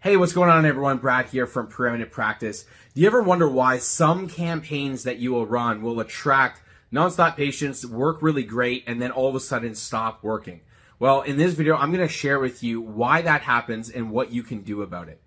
Hey, what's going on, everyone? Brad here from Preeminent Practice. Do you ever wonder why some campaigns that you will run will attract nonstop patients, work really great, and then all of a sudden stop working? Well, in this video, I'm going to share with you why that happens and what you can do about it.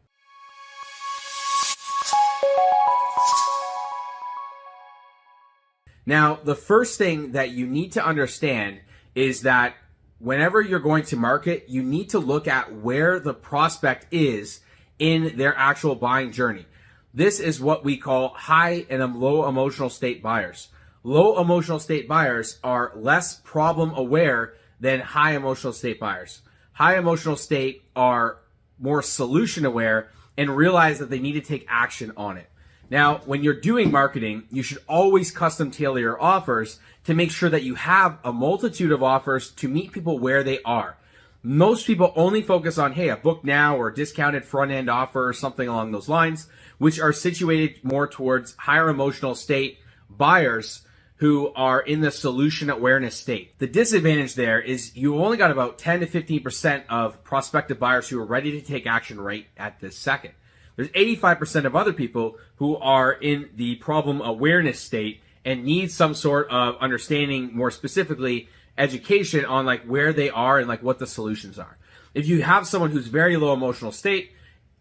Now, the first thing that you need to understand is that whenever you're going to market, you need to look at where the prospect is in their actual buying journey. This is what we call high and low emotional state buyers. Low emotional state buyers are less problem aware than high emotional state buyers. High emotional state are more solution aware and realize that they need to take action on it. Now, when you're doing marketing, you should always custom tailor your offers to make sure that you have a multitude of offers to meet people where they are. Most people only focus on, hey, a book now or a discounted front end offer or something along those lines, which are situated more towards higher emotional state buyers who are in the solution awareness state. The disadvantage there is you only got about 10 to 15% of prospective buyers who are ready to take action right at this second. There's 85% of other people who are in the problem awareness state and need some sort of understanding, more specifically education on like where they are and like what the solutions are. If you have someone who's very low emotional state,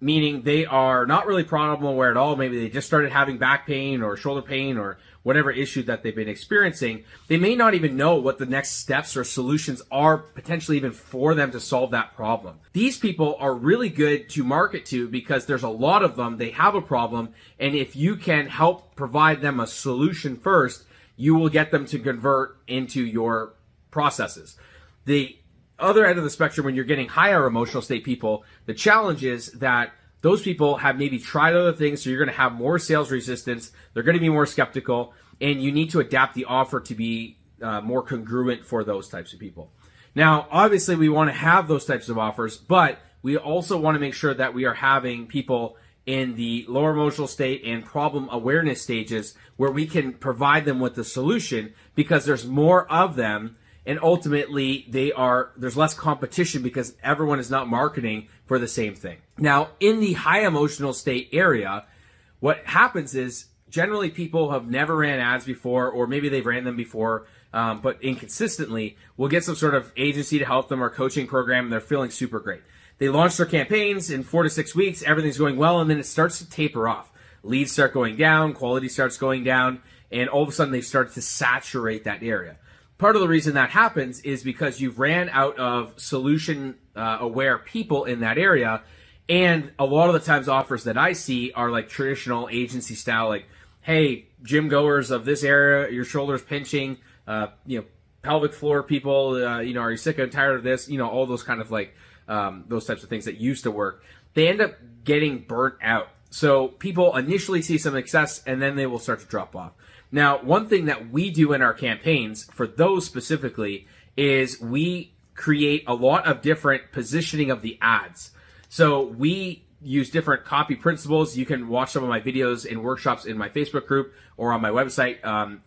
meaning they are not really problem aware at all, maybe they just started having back pain or shoulder pain or whatever issue that they've been experiencing, they may not even know what the next steps or solutions are potentially even for them to solve that problem. These people are really good to market to because there's a lot of them, they have a problem, and if you can help provide them a solution first, you will get them to convert into your processes. The other end of the spectrum, when you're getting higher emotional state people, the challenge is that those people have maybe tried other things, so you're going to have more sales resistance, they're going to be more skeptical, and you need to adapt the offer to be more congruent for those types of people. Now, obviously, we want to have those types of offers, but we also want to make sure that we are having people in the lower emotional state and problem awareness stages where we can provide them with the solution because there's more of them. And ultimately, there's less competition because everyone is not marketing for the same thing. Now, in the high emotional state area, what happens is generally people have never ran ads before, or maybe they've ran them before, but inconsistently, will get some sort of agency to help them or coaching program, and they're feeling super great. They launch their campaigns in 4 to 6 weeks, everything's going well, and then it starts to taper off. Leads start going down, quality starts going down, and all of a sudden they start to saturate that area. Part of the reason that happens is because you've ran out of solution aware people in that area, and a lot of the times offers that I see are like traditional agency style, like, hey, gym goers of this area, your shoulders pinching, pelvic floor people, are you sick and tired of this? All those kind of like those types of things that used to work. They end up getting burnt out. So people initially see some success and then they will start to drop off. Now, one thing that we do in our campaigns for those specifically is we create a lot of different positioning of the ads. So we use different copy principles. You can watch some of my videos and workshops in my Facebook group or on my website,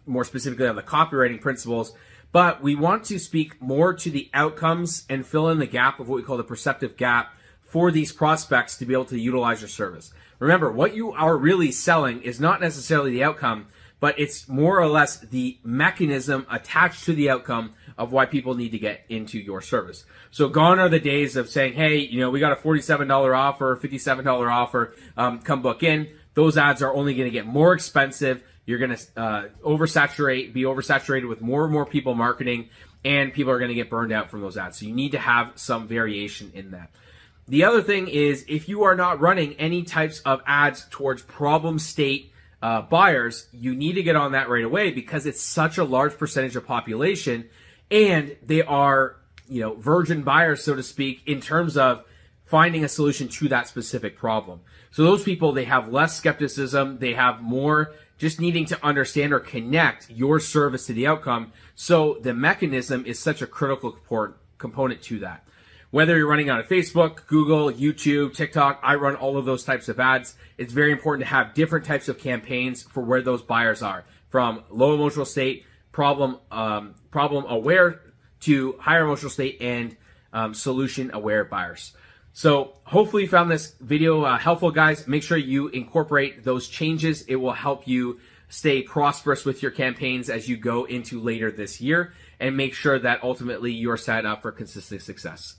more specifically on the copywriting principles. But we want to speak more to the outcomes and fill in the gap of what we call the perceptive gap for these prospects to be able to utilize your service. Remember, what you are really selling is not necessarily the outcome, but it's more or less the mechanism attached to the outcome of why people need to get into your service. So gone are the days of saying, hey, we got a $47 offer, $57 offer, come book in. Those ads are only going to get more expensive. You're going to be oversaturated with more and more people marketing, and people are going to get burned out from those ads. So you need to have some variation in that. The other thing is, if you are not running any types of ads towards problem state buyers, you need to get on that right away because it's such a large percentage of population, and they are, virgin buyers, so to speak, in terms of finding a solution to that specific problem. So those people, they have less skepticism, they have more just needing to understand or connect your service to the outcome. So the mechanism is such a critical component to that. Whether you're running on Facebook, Google, YouTube, TikTok, I run all of those types of ads. It's very important to have different types of campaigns for where those buyers are, from low emotional state, problem aware, to higher emotional state and solution aware buyers. So hopefully you found this video helpful, guys. Make sure you incorporate those changes. It will help you stay prosperous with your campaigns as you go into later this year, and make sure that ultimately you're set up for consistent success.